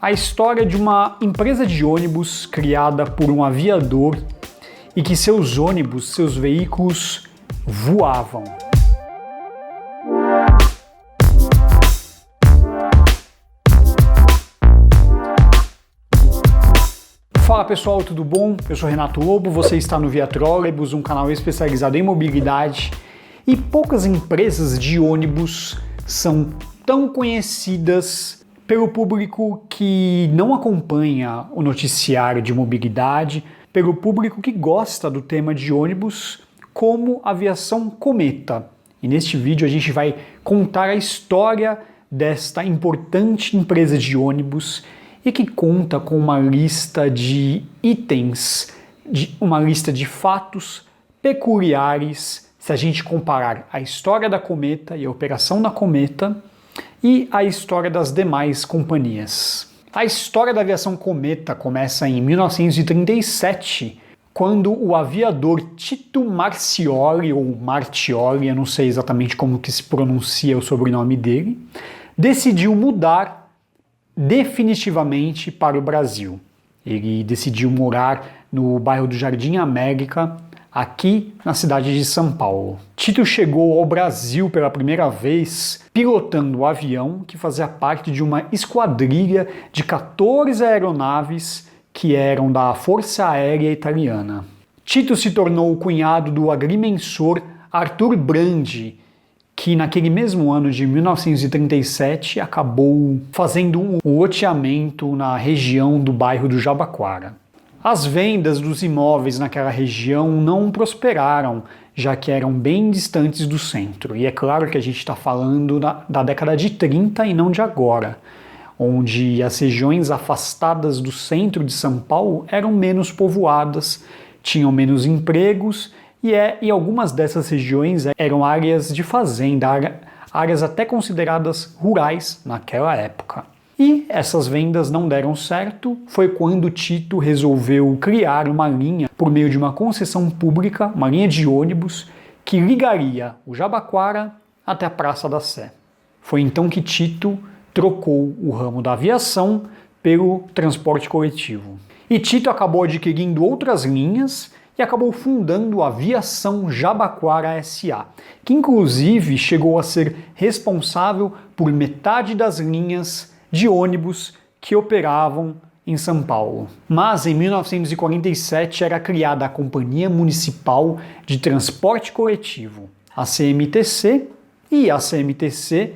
A história de uma empresa de ônibus criada por um aviador e que seus ônibus, seus veículos voavam. Fala pessoal, tudo bom? Eu sou Renato Lobo, você está no Via Trolleybus, um canal especializado em mobilidade, e poucas empresas de ônibus são tão conhecidas pelo público que não acompanha o noticiário de mobilidade, pelo público que gosta do tema de ônibus, como a Aviação Cometa. E neste vídeo a gente vai contar a história desta importante empresa de ônibus e que conta com uma lista de itens, uma lista de fatos peculiares, se a gente comparar a história da Cometa e a operação da Cometa e a história das demais companhias. A história da Aviação Cometa começa em 1937, quando o aviador Tito Marcioli, ou Martioli, eu não sei exatamente como que se pronuncia o sobrenome dele, decidiu mudar definitivamente para o Brasil. Ele decidiu morar no bairro do Jardim América, aqui na cidade de São Paulo. Tito chegou ao Brasil pela primeira vez pilotando o avião que fazia parte de uma esquadrilha de 14 aeronaves que eram da Força Aérea Italiana. Tito se tornou o cunhado do agrimensor Arthur Brandi, que naquele mesmo ano de 1937 acabou fazendo um loteamento na região do bairro do Jabaquara. As vendas dos imóveis naquela região não prosperaram, já que eram bem distantes do centro. E é claro que a gente está falando da década de 30 e não de agora, onde as regiões afastadas do centro de São Paulo eram menos povoadas, tinham menos empregos e algumas dessas regiões eram áreas de fazenda, áreas até consideradas rurais naquela época. E essas vendas não deram certo, foi quando Tito resolveu criar uma linha por meio de uma concessão pública, uma linha de ônibus, que ligaria o Jabaquara até a Praça da Sé. Foi então que Tito trocou o ramo da aviação pelo transporte coletivo. E Tito acabou adquirindo outras linhas e acabou fundando a Aviação Jabaquara S.A., que inclusive chegou a ser responsável por metade das linhas de ônibus que operavam em São Paulo. Mas em 1947 era criada a Companhia Municipal de Transporte Coletivo, a CMTC, e a CMTC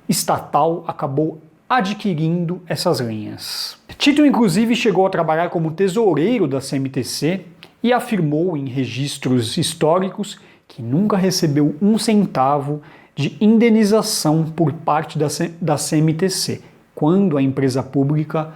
estatal acabou adquirindo essas linhas. Tito inclusive chegou a trabalhar como tesoureiro da CMTC e afirmou em registros históricos que nunca recebeu um centavo de indenização por parte da CMTC, quando a empresa pública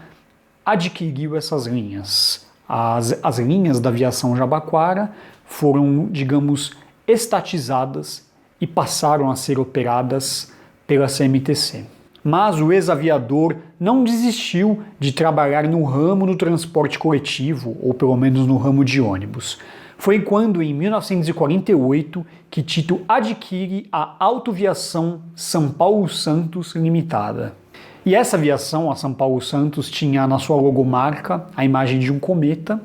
adquiriu essas linhas. As linhas da Aviação Jabaquara foram, digamos, estatizadas e passaram a ser operadas pela CMTC. Mas o ex-aviador não desistiu de trabalhar no ramo do transporte coletivo, ou pelo menos no ramo de ônibus. Foi quando, em 1948, que Tito adquire a Autoviação São Paulo Santos Limitada. E essa aviação, a São Paulo Santos, tinha na sua logomarca a imagem de um cometa,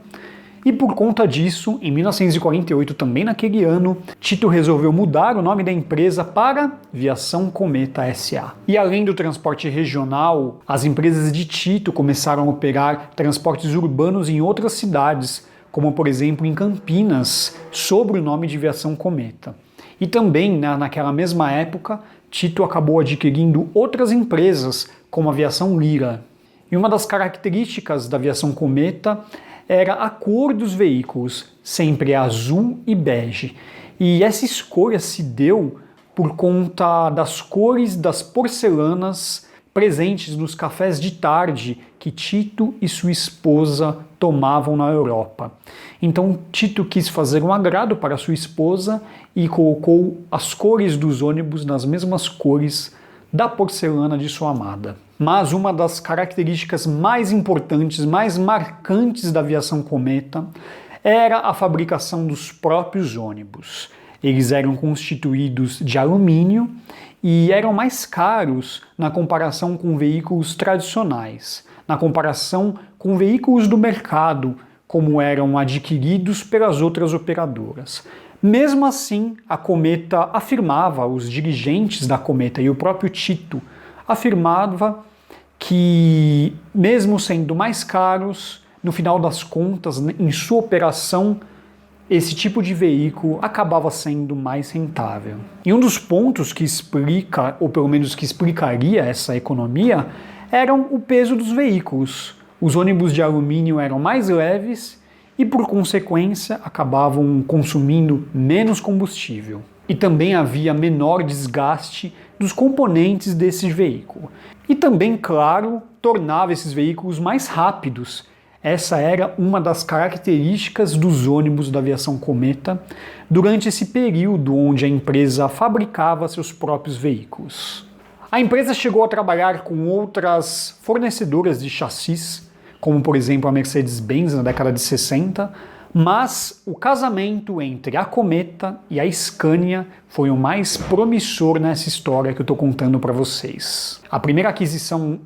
e por conta disso, em 1948, também naquele ano, Tito resolveu mudar o nome da empresa para Aviação Cometa S.A. E além do transporte regional, as empresas de Tito começaram a operar transportes urbanos em outras cidades, como por exemplo em Campinas, sob o nome de Aviação Cometa. E também, naquela mesma época, Tito acabou adquirindo outras empresas, como a Aviação Lira. E uma das características da Aviação Cometa era a cor dos veículos, sempre azul e bege. E essa escolha se deu por conta das cores das porcelanas presentes nos cafés de tarde que Tito e sua esposa tomavam na Europa. Então Tito quis fazer um agrado para sua esposa e colocou as cores dos ônibus nas mesmas cores da porcelana de sua amada. Mas uma das características mais importantes, mais marcantes da Aviação Cometa era a fabricação dos próprios ônibus. Eles eram constituídos de alumínio e eram mais caros na comparação com veículos tradicionais. na comparação com veículos do mercado, como eram adquiridos pelas outras operadoras. Mesmo assim, a Cometa afirmava, os dirigentes da Cometa e o próprio Tito afirmava que, mesmo sendo mais caros, no final das contas, em sua operação, esse tipo de veículo acabava sendo mais rentável. E um dos pontos que explica, ou pelo menos que explicaria essa economia, eram o peso dos veículos. Os ônibus de alumínio eram mais leves e, por consequência, acabavam consumindo menos combustível. E também havia menor desgaste dos componentes desse veículo. E também, claro, tornava esses veículos mais rápidos. Essa era uma das características dos ônibus da aviação Cometa durante esse período onde a empresa fabricava seus próprios veículos. A empresa chegou a trabalhar com outras fornecedoras de chassis, como por exemplo a Mercedes-Benz na década de 60, mas o casamento entre a Cometa e a Scania foi o mais promissor nessa história que eu estou contando para vocês. A primeira aquisição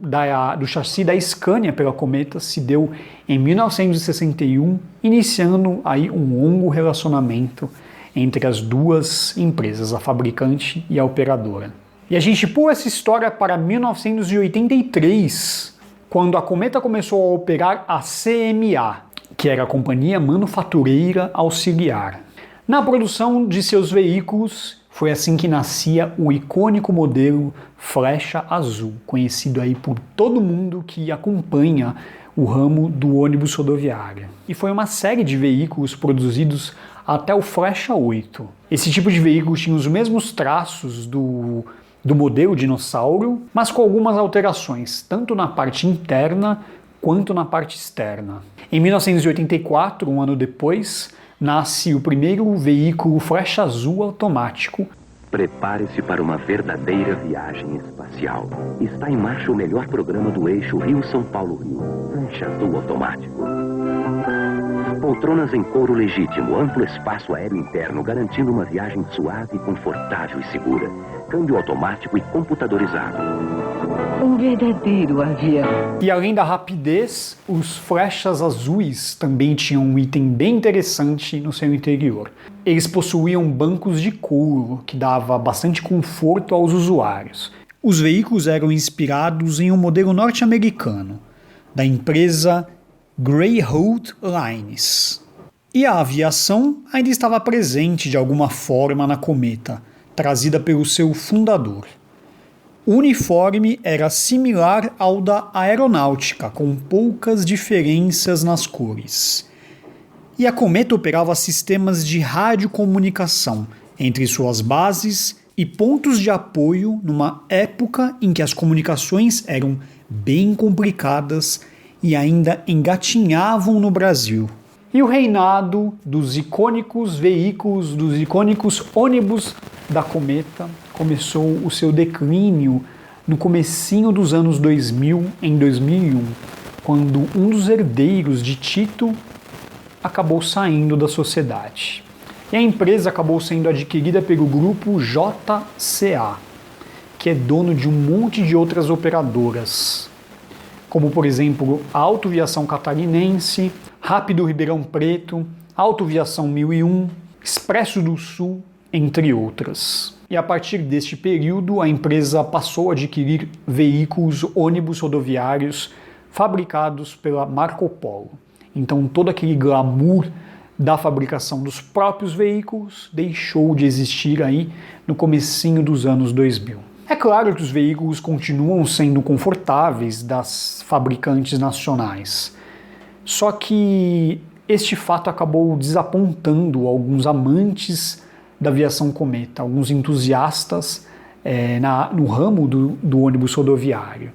do chassi da Scania pela Cometa se deu em 1961, iniciando aí um longo relacionamento entre as duas empresas, a fabricante e a operadora. E a gente pula essa história para 1983, quando a Cometa começou a operar a CMA, que era a Companhia Manufatureira Auxiliar. Na produção de seus veículos, foi assim que nascia o icônico modelo Flecha Azul, conhecido aí por todo mundo que acompanha o ramo do ônibus rodoviário. E foi uma série de veículos produzidos até o Flecha 8. Esse tipo de veículo tinha os mesmos traços do modelo dinossauro, mas com algumas alterações, tanto na parte interna quanto na parte externa. Em 1984, um ano depois, nasce o primeiro veículo Flecha Azul automático. Prepare-se para uma verdadeira viagem espacial. Está em marcha o melhor programa do eixo Rio-São Paulo-Rio. Flecha Azul automático. Poltronas em couro legítimo, amplo espaço aéreo interno, garantindo uma viagem suave, confortável e segura. Câmbio automático e computadorizado. Um verdadeiro avião. E além da rapidez, os Flechas Azuis também tinham um item bem interessante no seu interior. Eles possuíam bancos de couro, que dava bastante conforto aos usuários. Os veículos eram inspirados em um modelo norte-americano, da empresa Greyhound Lines. E a aviação ainda estava presente de alguma forma na Cometa, trazida pelo seu fundador. O uniforme era similar ao da aeronáutica, com poucas diferenças nas cores. E a Cometa operava sistemas de radiocomunicação entre suas bases e pontos de apoio numa época em que as comunicações eram bem complicadas e ainda engatinhavam no Brasil. E o reinado dos icônicos veículos, dos icônicos ônibus da Cometa começou o seu declínio no comecinho dos anos 2000, em 2001, quando um dos herdeiros de Tito acabou saindo da sociedade. E a empresa acabou sendo adquirida pelo grupo JCA, que é dono de um monte de outras operadoras, como por exemplo a Autoviação Catarinense, Rápido Ribeirão Preto, Autoviação 1001, Expresso do Sul, entre outras. E a partir deste período, a empresa passou a adquirir veículos, ônibus rodoviários fabricados pela Marco Polo. Então todo aquele glamour da fabricação dos próprios veículos deixou de existir aí no comecinho dos anos 2000. É claro que os veículos continuam sendo confortáveis das fabricantes nacionais, só que este fato acabou desapontando alguns amantes da aviação Cometa, alguns entusiastas no ramo do ônibus rodoviário.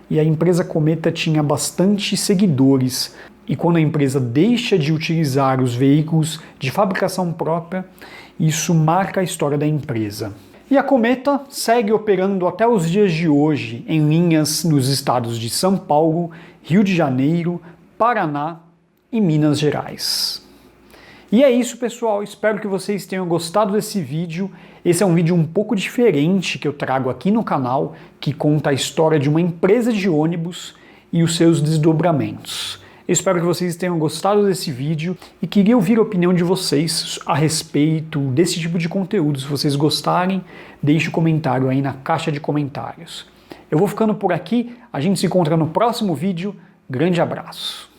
E a empresa Cometa tinha bastante seguidores, e quando a empresa deixa de utilizar os veículos de fabricação própria, isso marca a história da empresa. E a Cometa segue operando até os dias de hoje em linhas nos estados de São Paulo, Rio de Janeiro, Paraná e Minas Gerais. E é isso, pessoal, espero que vocês tenham gostado desse vídeo. Esse é um vídeo um pouco diferente que eu trago aqui no canal, que conta a história de uma empresa de ônibus e os seus desdobramentos. Eu espero que vocês tenham gostado desse vídeo e queria ouvir a opinião de vocês a respeito desse tipo de conteúdo. Se vocês gostarem, deixe um comentário aí na caixa de comentários. Eu vou ficando por aqui, a gente se encontra no próximo vídeo. Grande abraço!